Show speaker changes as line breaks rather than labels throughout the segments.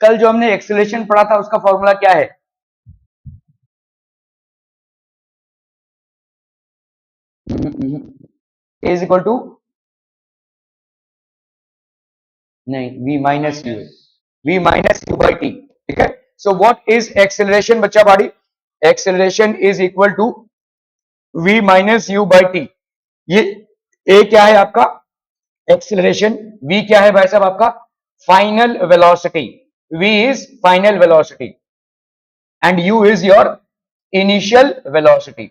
कल जो हमने एक्सेलरेशन पढ़ा था उसका फॉर्मूला क्या है? इज इक्वल टू, नहीं, v-u ठीक है। सो व्हाट इज एक्सेलरेशन बच्चा body? Acceleration is equal to v-u/t। ये a क्या है आपका एक्सेलरेशन, v क्या है भाई साहब आपका final velocity, v is final velocity and u is your initial velocity,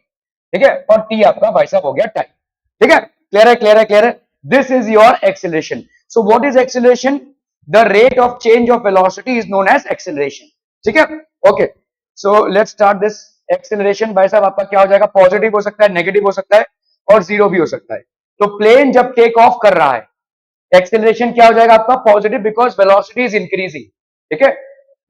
ठीक है। और t आपका भाई साहब हो गया टाइम, ठीक है। क्लियर है, क्लियर है, क्लियर है। This is your acceleration. So what is acceleration? The rate of change of velocity is known as acceleration, ठीक है। Okay, so let's start this. Acceleration भाई साहब आपका क्या हो जाएगा? पॉजिटिव हो सकता है, नेगेटिव हो सकता है और जीरो भी हो सकता है। तो प्लेन जब टेक ऑफ कर रहा है, एक्सेलरेशन क्या हो जाएगा आपका? Positive, because velocity is increasing, ठीक है।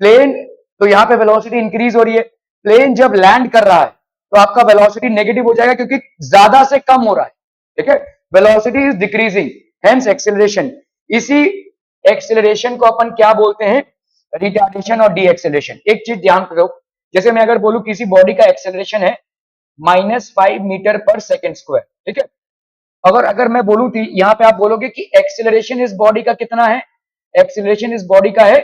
प्लेन, तो यहां पे वेलोसिटी इंक्रीज हो रही है। प्लेन जब लैंड कर रहा है तो आपका वेलोसिटी नेगेटिव हो जाएगा क्योंकि ज्यादा से कम हो रहा है, ठीक है। Velocity is decreasing, hence acceleration. इसी एक्सेलरेशन को अपन क्या बोलते हैं? रिटार्डेशन और डी एक्सेलरेशन। एक चीज ध्यान करो, जैसे मैं अगर बोलूं किसी बॉडी का एक्सेलरेशन है -5 मीटर पर सेकेंड स्क्वायर, ठीक है। अगर अगर मैं बोलूं तो यहां पे आप बोलोगे कि एक्सेलरेशन इस बॉडी का कितना है? एक्सेलरेशन इस बॉडी का है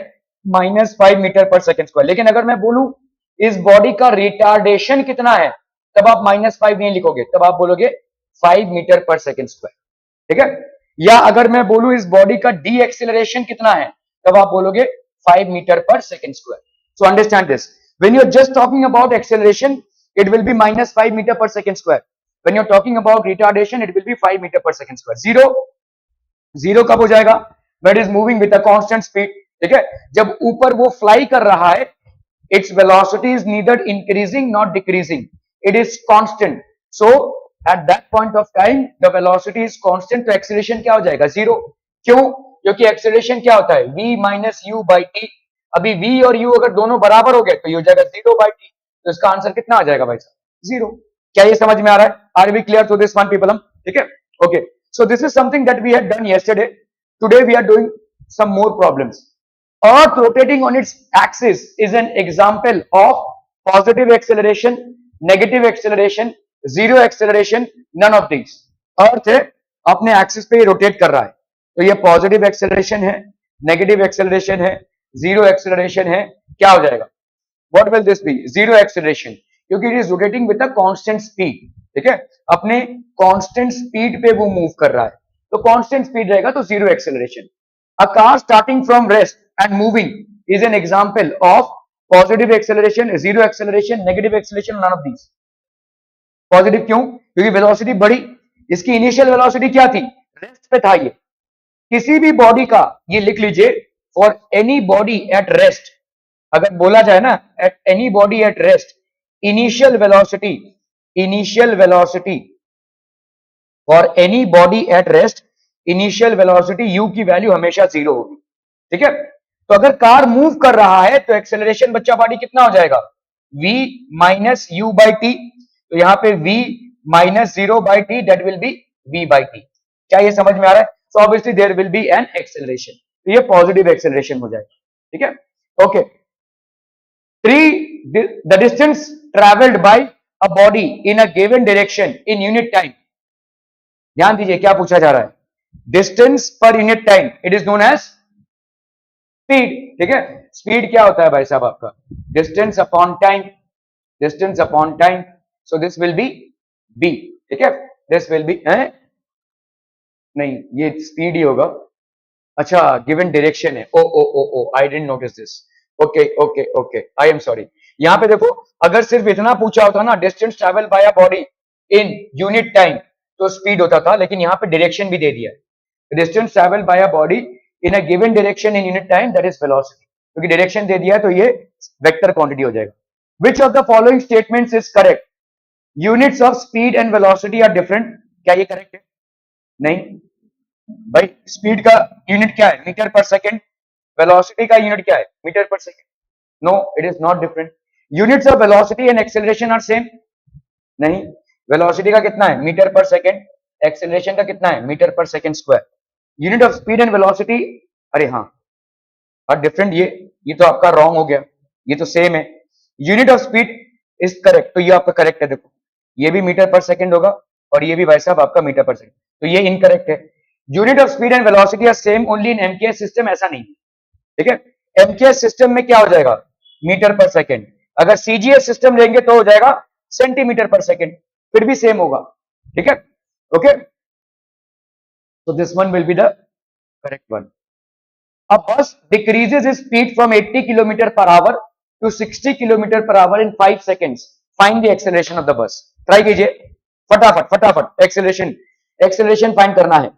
-5 मीटर पर सेकेंड स्क्वायर। लेकिन अगर मैं बोलूं इस बॉडी का रिटार्डेशन कितना है, तब आप -5 नहीं लिखोगे, तब आप बोलोगे 5 मीटर पर सेकेंड स्क्वायर, ठीक है। या अगर मैं बोलूं इस बॉडी का डी एक्सेलरेशन कितना है, तब आप बोलोगे 5 metre per second square. So understand this, when you are just talking about acceleration it will be -5 meter per second square. When you're talking about retardation, it will be 5 meter per second square. Zero कब हो जाएगा? When it is moving with a constant speed, ठीक है। जब ऊपर वो fly कर रहा है, its velocity is neither increasing nor decreasing, it is constant. So at that point of time the velocity is constant, तो acceleration क्या हो जाएगा? जीरो। क्यों? क्योंकि acceleration क्या होता है? v-u/t। अभी v और u अगर दोनों बराबर हो गए तो ये हो जाएगा 0/t। तो इसका आंसर कितना आ जाएगा भाई साहब? जीरो। क्या ये समझ में आ रहा है? Are we clear to this one people? हम ठीक है। Okay, so this is something that we had done yesterday. Today we are doing some more problems. Earth rotating on its axis is an example of positive acceleration, negative acceleration, zero acceleration, none of these. Earth है अपने axis पे rotate कर रहा है, तो ये positive acceleration है, negative acceleration है, जीरो एक्सेलरेशन है। क्या हो जाएगा? What will this be? Zero acceleration, क्योंकि it is rotating with a constant speed, ठीक है। अपने constant speed पे वो मूव कर रहा है, तो constant speed रहेगा तो zero acceleration. A car starting from rest and moving is an example of positive acceleration, zero acceleration, negative acceleration, none of these. Positive क्यों? क्योंकि वेलोसिटी बढ़ी, इसकी इनिशियल वेलोसिटी क्या थी? रेस्ट पे था ये। किसी भी बॉडी का, ये लिख लीजिए, for any body at rest, अगर बोला जाए ना at any body at rest, initial velocity, initial velocity for any body at rest, initial velocity u की वैल्यू हमेशा जीरो होगी, ठीक है। तो अगर कार मूव कर रहा है तो एक्सेलरेशन बच्चा बॉडी कितना हो जाएगा? v-u/t। तो यहां पे v-0/t that will B v/t। क्या ये समझ में आ रहा है? So obviously there will be an acceleration, तो ये पॉजिटिव एक्सेलरेशन हो जाएगा, ठीक है। Okay, the distance traveled by a body in a given direction in unit time. ध्यान दीजिए क्या पूछा जा रहा है? Distance per unit time, it is known as speed, ठीक है। स्पीड क्या होता है भाई साहब आपका? Distance upon time, distance upon time. So this will be b, ठीक है। दिस विल बी नहीं, ये स्पीड ही होगा। अच्छा, गिवन डायरेक्शन है। Oh oh oh oh, I didn't notice this. Okay okay okay, I am sorry. यहां पे देखो, अगर सिर्फ इतना पूछा होता ना, distance travel by a body in unit time, तो स्पीड होता था, लेकिन यहां पे डायरेक्शन भी दे दिया है। Distance travel by a body in a given direction in unit time, that is velocity. क्योंकि डायरेक्शन दे दिया है तो ये वेक्टर क्वांटिटी हो जाएगा। Which of the following statements is correct? Units of speed and velocity are different. क्या ये करेक्ट है? नहीं भाई, स्पीड का यूनिट क्या है? Metre per second. वेलोसिटी का यूनिट क्या है? Metre per second. No, it is not different. Units of velocity and acceleration are same. नहीं, वेलोसिटी का कितना है? Metre per second. एक्सेलरेशन का कितना है? Metre per second square. Unit of speed and velocity, अरे हाँ, और डिफरेंट ये तो आपका रॉन्ग हो गया, ये तो सेम है। Unit of speed is correct, तो ये आपका करेक्ट है। देखो ये भी मीटर पर सेकंड होगा और ये भी भाई साहब आपका मीटर पर सेकंड, तो ये इनकरेक्ट है। Unit of speed and velocity are same only in MKS system, ऐसा नहीं, ठीक है। एमकेएस सिस्टम में क्या हो जाएगा, मीटर पर सेकंड। अगर सीजीएस सिस्टम लेंगे तो हो जाएगा सेंटीमीटर पर सेकंड, फिर भी सेम होगा, ठीक है। Okay, so this one will be the correct one. A bus decreases its speed from 80 km per hour to 60 km per hour in 5 seconds. Find the acceleration of the bus. Try कीजिए फटाफट फटाफट, acceleration find करना है।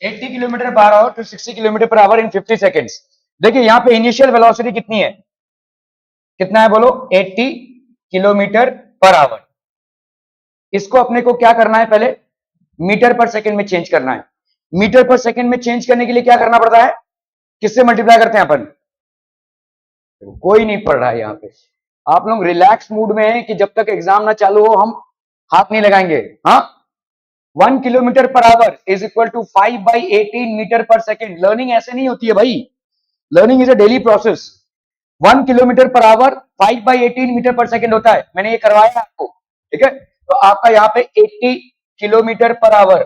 Eighty kilometre per hour to 60 kilometre per hour in 50 seconds. देखिए यहाँ पे initial velocity कितनी है, कितना है बोलो, 80 किलोमीटर पर आवर। इसको अपने को क्या करना है, पहले मीटर पर सेकंड में चेंज करना है। मीटर पर सेकंड में चेंज करने के लिए क्या करना पड़ता है, किससे मल्टीप्लाई करते हैं अपन, कोई नहीं पढ़ रहा है यहाँ पे। आप लोग रिलैक्स मूड में हैं कि जब तक एग्जाम ना चालू हो हम हाथ नहीं लगाएंगे। हाँ, 1 kilometre per hour is equal to 5/18 metre per second. Learning ऐसे नहीं होती है भाई, learning is a daily process. 1 kilometre per hour 5/18 metre per second होता है, मैंने ये करवाया आपको, ठीक है। तो आपका यहाँ पे 80 kilometre per our,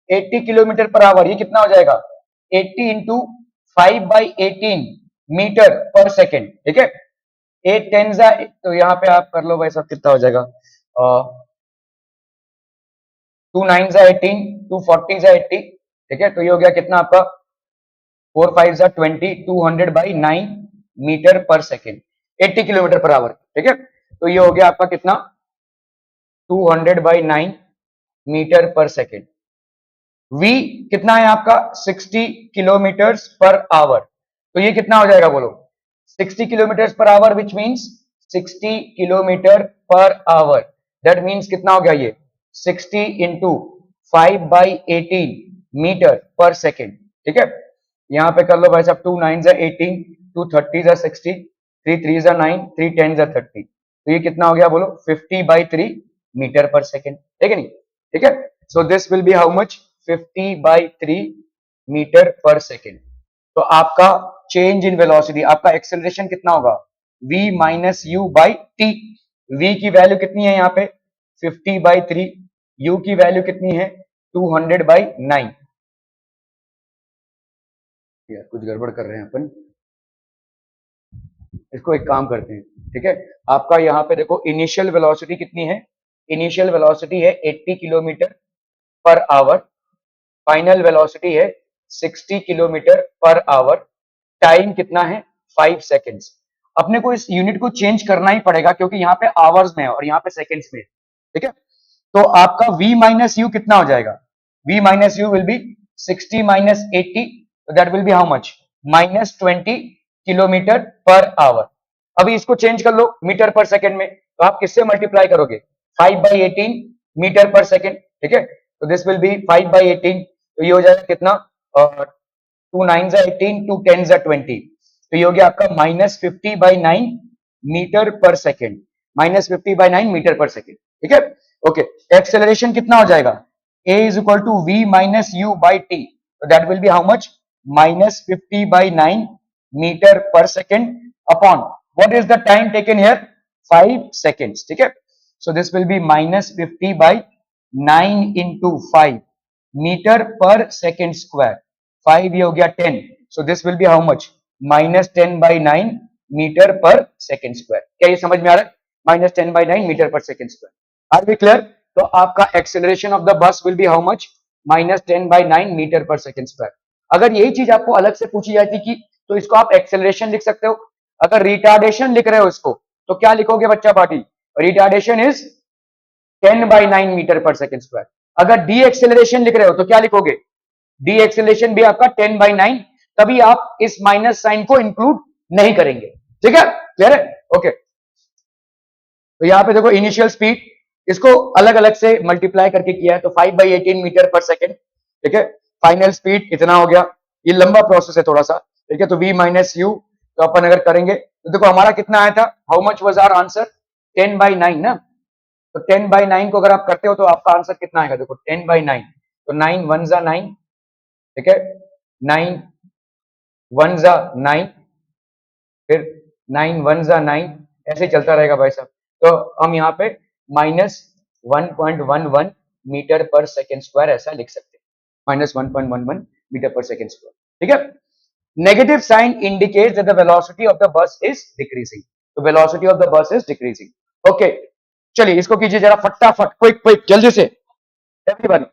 80 kilometre per our ये कितना हो जाएगा, 80 इंटू 5/18 मीटर पर सेकेंड, ठीक है। 8 10 जा, तो यहाँ पे आप कर लो भाई साहब, कितना हो जाएगा, 2 9 जा 18, 2 40 जा 80, ठीक है। तो ये हो गया कितना आपका, 4 5 जा 20, 200/9 metre per second, 80 kilometre per our, ठीक है। तो ये हो गया आपका कितना, 200/9 मीटर पर सेकेंड। v कितना है आपका, 60 किलोमीटर पर आवर। तो ये कितना हो जाएगा बोलो, 60 kilometre per our, which means 60 kilometre per our, that means कितना हो गया ये, 60 इंटू 5/18 मीटर पर सेकेंड, ठीक है। यहाँ पे कर लो भाई साहब, 2 9 जा 18, 2 30 जा 60, 3 3 जा 9, 3 10 जा 30। तो ये कितना हो गया बोलो, 50/3 मीटर पर सेकेंड, ठीक है नहीं, ठीक है। So this will be how much, 50/3 metre per second. तो आपका चेंज इन वेलोसिटी, आपका एक्सेलरेशन कितना होगा, v minus u by t. v की वैल्यू कितनी है यहाँ पे, 50/3, u की वैल्यू कितनी है, 200/9। यार कुछ गड़बड़ कर रहे हैं अपन, इसको एक काम करते हैं, ठीक है। आपका यहाँ पे देखो इनिशियल वेलोसिटी कितनी है, इनिशियल वेलोसिटी है 80 kilometre per our, final velocity है 60 किलोमीटर पर आवर, टाइम कितना है 5 सेकेंड्स। अपने को इस यूनिट को चेंज करना ही पड़ेगा क्योंकि यहाँ पे आवर्स में है और यहाँ पे सेकेंड्स में, ठीक है। तो आपका v माइनस यू कितना हो जाएगा, v minus you will be 60 minus 80, that will be how much, -20 kilometre per our. अभी इसको चेंज कर लो मीटर पर सेकेंड में, तो आप किससे मल्टीप्लाई करोगे, 5/18 मीटर पर सेकेंड, ठीक है। तो दिस विल बी 5/18, तो ये हो जाएगा कितना, 2 9 जा 18, 2 10 जा 20, तो ये हो गया आपका -50/9 metre per second. -50/9 metre per second, ठीक है। ओके, एक्सेलरेशन कितना हो जाएगा, a is equal to v minus u by t, तो that will be how much, -50/9 metre per second upon what is the time taken here, 5 seconds, ठीक है। So this will be -50/9 into 5 metre per second square, 5 ये हो गया 10, so this will be how much, -10/9 metre per second square. क्या ये समझ में आ रहा है, -10/9 metre per second square, are we clear. तो आपका acceleration of the bus will be how much, -10/9 metre per second square. अगर यही चीज आपको अलग से पूछी जाती कि, तो इसको आप एक्सेलरेशन लिख सकते हो। अगर रिटार्डेशन लिख रहे हो इसको, तो क्या लिखोगे बच्चा party, retardation is 10/9 metre per second square. अगर डी एक्सेलरेशन लिख रहे हो तो क्या लिखोगे, डी एक्सेलरेशन भी आपका 10/9, तभी आप इस माइनस साइन को इंक्लूड नहीं करेंगे, ठीक है, क्लियर है। ओके, तो यहां पे देखो इनिशियल स्पीड, इसको अलग अलग से मल्टीप्लाई करके किया है, तो 5/18 मीटर पर सेकेंड, ठीक है। फाइनल स्पीड इतना हो गया, ये लंबा प्रोसेस है थोड़ा सा, ठीक है। तो v माइनस यू, तो अपन अगर करेंगे तो देखो हमारा कितना आया था, how much was our answer, 10/9 ना। तो 10/9 को अगर आप करते हो तो आपका आंसर कितना आएगा, देखो 10/9, तो 9 1 जा 9, ठीक है, 9 1 जा 9, फिर 9 1 जा 9, ऐसे चलता रहेगा भाई साहब। तो हम यहाँ पे -1.11 मीटर पर सेकेंड स्क्वायर ऐसा लिख सकते हैं, -1.11 मीटर पर सेकेंड स्क्वायर, ठीक है। Negative sign indicates that the velocity of the bus is decreasing, तो velocity of the bus is decreasing. Okay, चलिए इसको कीजिए जरा फटाफट, क्विक क्विक जल्दी से एवरीवन।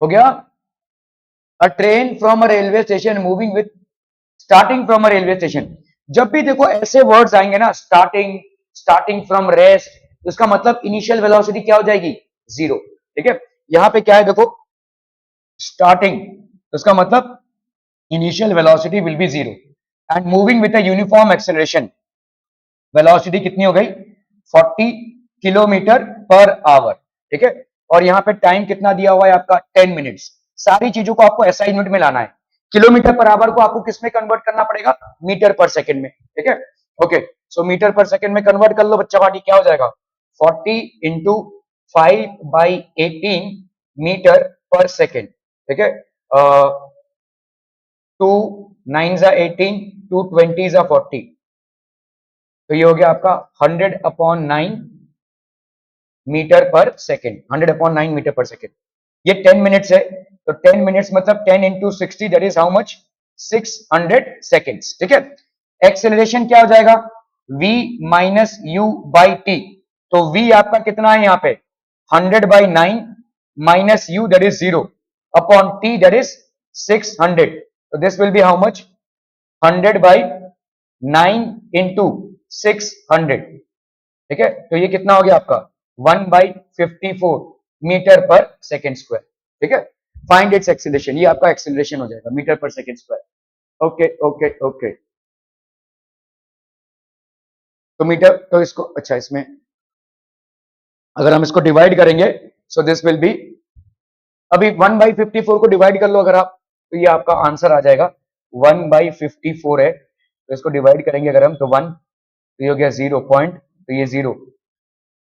हो गया, अ train from a railway station moving with, starting from a railway station, जब भी देखो ऐसे वर्ड्स आएंगे ना, स्टार्टिंग, स्टार्टिंग फ्रॉम रेस्ट, तो इसका मतलब इनिशियल वेलोसिटी क्या हो जाएगी, 0, ठीक है। यहां पे क्या है देखो, स्टार्टिंग, तो इसका मतलब initial velocity will be 0, and moving with a uniform acceleration, velocity कितनी हो गई, 40 किलोमीटर पर आवर, ठीक है। और यहाँ पे टाइम कितना दिया हुआ है आपका, 10 मिनट्स। सारी चीजों को आपको SI यूनिट में लाना है, किलोमीटर पर आवर को आपको किस में कन्वर्ट करना पड़ेगा, मीटर पर सेकंड में, ठीक है। ओके, सो मीटर पर सेकंड में कन्वर्ट कर लो बच्चा पार्टी, क्या हो जाएगा, 40 इंटू 5/18 मीटर पर सेकेंड, ठीक है। 2 9 जा 18, 2 20 जा 40, तो ये हो गया आपका 100/9 metre per second, 100/9 metre per second. ये 10 मिनट्स है, तो 10 मिनट्स मतलब 10 into 60, that is how much, 600 seconds, ठीक है। एक्सेलरेशन क्या हो जाएगा, v minus u by t, तो v आपका कितना है यहाँ पे, 100/9 minus you that is 0 upon t that is 600, तो this will be how much, 100/9 into 600, ठीक है। तो ये कितना हो गया आपका, 1/54 मीटर पर सेकेंड स्क्वायर, ठीक है। फाइंड इट्स एक्सीलरेशन, ये आपका एक्सीलरेशन हो जाएगा metre per second square. Okay okay okay, तो मीटर, तो इसको अच्छा, इसमें अगर हम इसको डिवाइड करेंगे, सो दिस विल बी, अभी 1/54 को डिवाइड कर लो अगर आप, तो ये आपका आंसर आ जाएगा 1/54 है, तो इसको डिवाइड करेंगे अगर हम, तो 1, तो ये हो गया 0 पॉइंट, तो ये 0,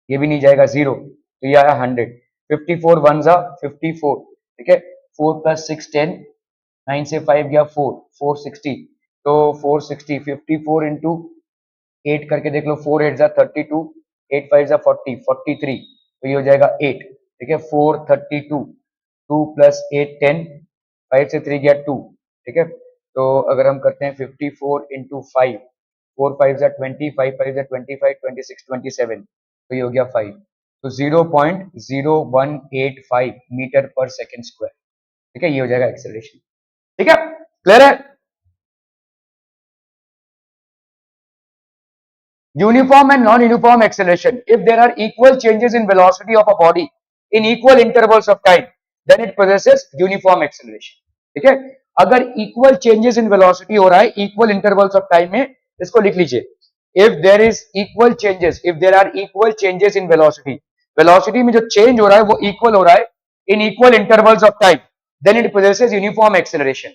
ये भी नहीं जाएगा 0, तो ये आया 100। 54 वन जा 54, ठीक है। 4 + 6 10, 9 से 5 गया 4, 460, तो 460, 54 इंटू 8 करके देख लो, 4 8 जा 32, 8 5 जा 40, 43, तो ये हो जाएगा 8, ठीक है। 432, 2 + 8 10, 5 से 3 गया 2, ठीक है। तो अगर हम करते हैं 54 इंटू 5, 4 5 जा 20, 5 5 जा 25, 26 27, तो ये हो गया 5, तो 0.0185 मीटर पर सेकेंड स्क्वायर, ठीक है। ये हो जाएगा एक्सेलरेशन, ठीक है, क्लियर है। Uniform and non-uniform acceleration. If there are equal changes in velocity of a body in equal intervals of time, then it possesses uniform acceleration. ठीक है, अगर equal changes in velocity हो रहा है equal intervals of time में, इसको लिख लीजिए. If there is equal changes, if there are equal changes in velocity, velocity में जो change हो रहा है वो equal हो रहा है in equal intervals of time, then it possesses uniform acceleration.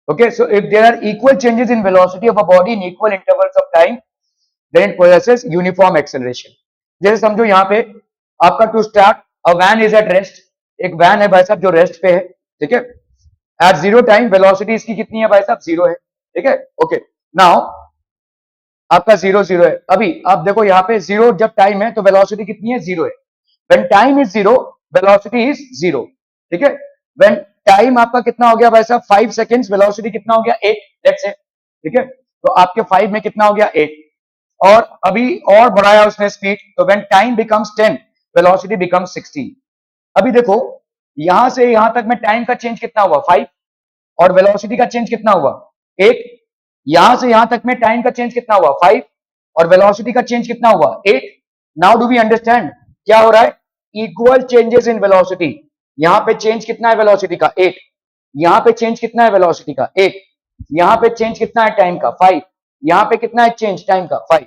Okay, so if there are equal changes in velocity of a body in equal intervals of time, then it possesses uniform acceleration. जैसे समझो यहाँ पे आपका to start a van is at rest, एक van है भाई साहब जो रेस्ट पे है, ठीक है। एट जीरो टाइम वेलोसिटी इसकी कितनी है भाई साहब, जीरो है, ठीक है। ओके, नाउ आपका जीरो जीरो है। अभी आप देखो यहाँ पे जीरो जब टाइम है तो वेलोसिटी कितनी है, जीरो है। When time is zero, velocity is zero, ठीक है। व्हेन टाइम आपका कितना हो गया भाई साहब, 5 सेकेंड्स, वेलोसिटी कितना हो गया, 8, लेट्स से, ठीक है। तो आपके 5 में कितना हो गया, 8, और अभी और बढ़ाया उसने स्पीड, तो when time becomes 10, velocity becomes 16। अभी देखो यहां से यहां तक में टाइम का चेंज कितना हुआ, 5, और वेलोसिटी का चेंज कितना हुआ, 8। यहां से यहां तक में टाइम का चेंज कितना हुआ, 5, और वेलोसिटी का चेंज कितना हुआ, 8। नाउ डू वी अंडरस्टैंड क्या हो रहा है, इक्वल चेंजेस इन वेलोसिटी। यहां पे चेंज कितना है वेलोसिटी का, 8। यहां पे चेंज कितना है वेलोसिटी का, 8। यहां पे चेंज कितना है टाइम का, 5। यहां पे कितना है चेंज टाइम का, 5।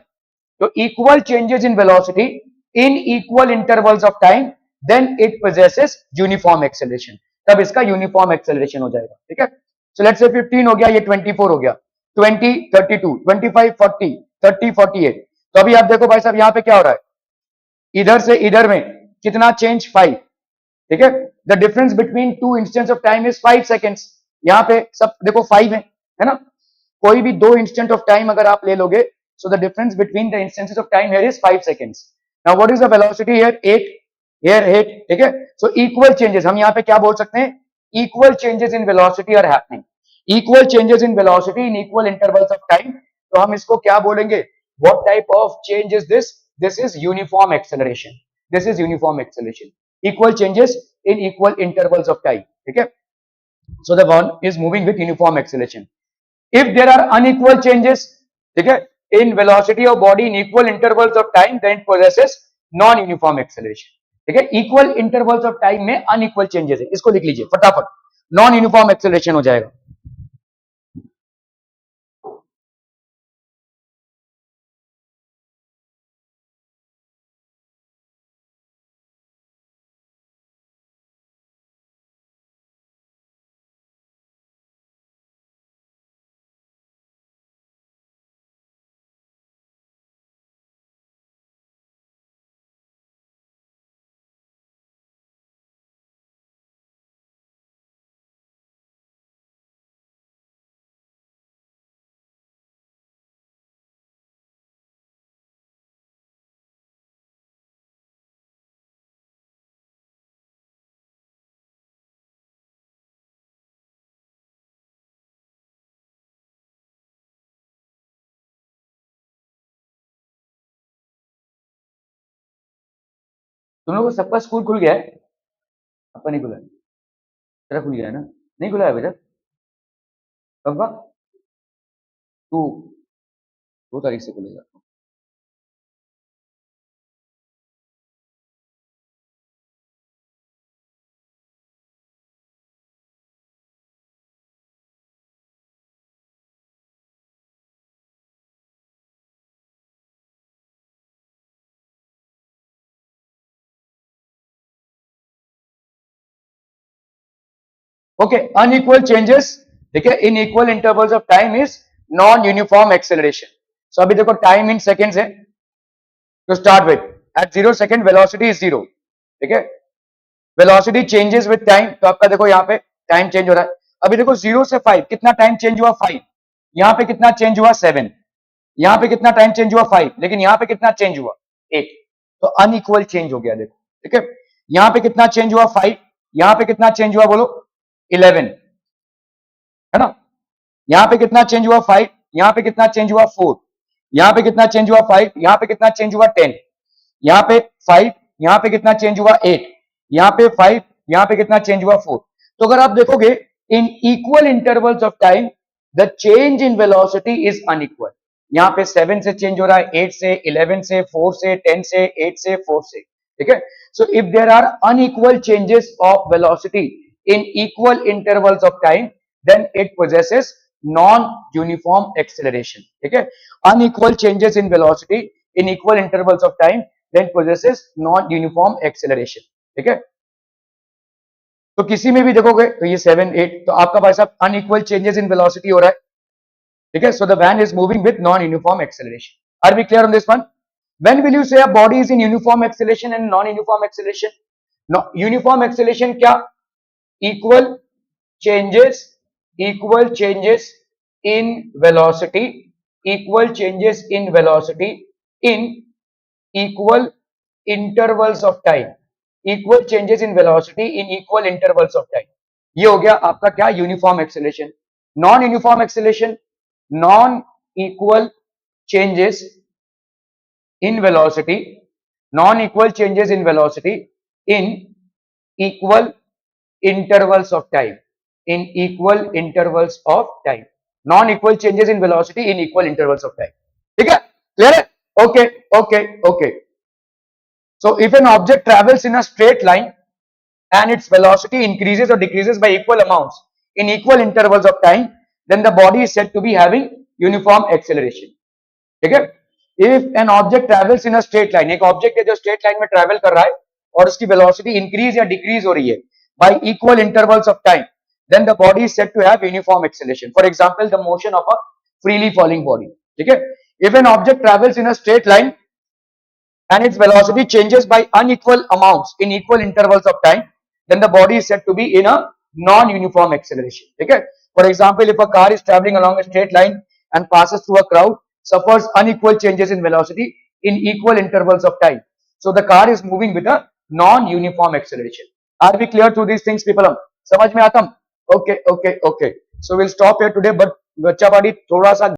तो equal changes in velocity in equal intervals of time, then it possesses uniform acceleration. तब इसका यूनिफॉर्म एक्सेलरेशन हो जाएगा, ठीक है। सो लेट्स से 15 हो गया, ये 24 हो गया, 20 32, 25 40, 30 48। तो अभी आप देखो भाई साहब यहाँ पे क्या हो रहा है, इधर से इधर में कितना चेंज, 5, ठीक है। The difference between two instants of time is 5 seconds. यहाँ पे सब देखो 5 है ना। कोई भी दो इंस्टेंट ऑफ टाइम अगर आप ले लोगे, so the difference between the instances of time here is 5 seconds. Now what is the velocity here, 8, here 8, ठीक है। so equal changes, हम यहाँ पे क्या बोल सकते हैं, equal changes in velocity are happening, equal changes in velocity in equal intervals of time, तो हम इसको क्या बोलेंगे, what type of change is this, this is uniform acceleration, this is uniform acceleration, equal changes in equal intervals of time, ठीक है। so the one is moving with uniform acceleration. If there are unequal changes, ठीक है, in velocity of body in equal intervals of time, then it possesses non uniform acceleration, ठीक है। equal intervals of time में unequal changes है, इसको लिख लीजिए फटाफट, non uniform acceleration हो जाएगा। तुम लोगों को सबका स्कूल खुल गया है? आपका नहीं खुला है? तेरा खुल गया है ना? नहीं खुला है अभी तक? कब का? टू 2 तारीख से खुलेगा। ओके, अनइक्वल चेंजेस, देखिए in equal intervals of time is non uniform acceleration. So अभी देखो टाइम इन सेकेंड्स है, तो start with at 0 second velocity is 0, ठीक है। वेलोसिटी चेंजेस विद टाइम, तो आपका देखो यहाँ पे टाइम चेंज हो रहा है। अभी देखो 0 से 5 कितना टाइम चेंज हुआ? 5। यहाँ पे कितना चेंज हुआ? 7। यहाँ पे कितना टाइम चेंज हुआ? 5। लेकिन यहाँ पे कितना चेंज हुआ? 8। तो अनइक्वल चेंज हो गया देखो, ठीक है। यहाँ पे कितना चेंज हुआ? 5। यहाँ पे कितना चेंज हुआ बोलो? 11, है ना। यहाँ पे कितना चेंज हुआ? 5। यहाँ पे कितना चेंज हुआ? 4। यहाँ पे कितना चेंज हुआ? 5। यहाँ पे कितना चेंज हुआ? 10। यहाँ पे 5। यहाँ पे कितना चेंज हुआ? 8। यहाँ पे 5। यहाँ पे कितना चेंज हुआ? 4। तो अगर आप देखोगे इन equal intervals of time the change in velocity is unequal. यहाँ पे 7 से चेंज हो रहा है, 8 से, 11 से, 4 से, 10 से, 8 से, 4 से, ठीक है। So if there are unequal changes of velocity in equal intervals of time then it possesses non-uniform acceleration, ठीक है। Unequal changes in velocity in equal intervals of time then possesses non-uniform acceleration, ठीक है। तो किसी में भी देखोगे तो ये 7, 8, तो आपका भाई साहब अनइक्वल चेंजेस इन वेलोसिटी हो रहा है, ठीक है। So the van is moving with non uniform acceleration. Are we clear on this one? When will you say a body is in uniform acceleration and non-uniform acceleration? No, uniform acceleration क्या? Equal changes, equal changes in velocity, equal changes in velocity in equal intervals of time, equal changes in velocity in equal intervals of time। ये हो गया आपका क्या? Uniform acceleration. Non uniform acceleration, non equal changes in velocity, non-equal changes in velocity in equal intervals of time, in equal intervals of time, non-equal changes in velocity in equal intervals of time, ठीक है। Clear है? Okay okay okay. So if an object travels in a straight line and its velocity increases or decreases by equal amounts in equal intervals of time, then the body is said to be having uniform acceleration, ठीक है। If an object travels in a straight line, एक object है जो straight line में travel कर रहा है और उसकी वेलोसिटी इंक्रीज या डिक्रीज हो रही है by equal intervals of time, then the body is said to have uniform acceleration. For example the motion of a freely falling body, ठीक है। If an object travels in a straight line and its velocity changes by unequal amounts in equal intervals of time, then the body is said to be in a non-uniform acceleration, ठीक है। For example, if a car is traveling along a straight line and passes through a crowd, suffers unequal changes in velocity in equal intervals of time, so the car is moving with a non-uniform acceleration। Are we clear to these things, people? समझ में आता? Okay, okay, okay. So we'll stop here today, but बच्चा party थोड़ा सा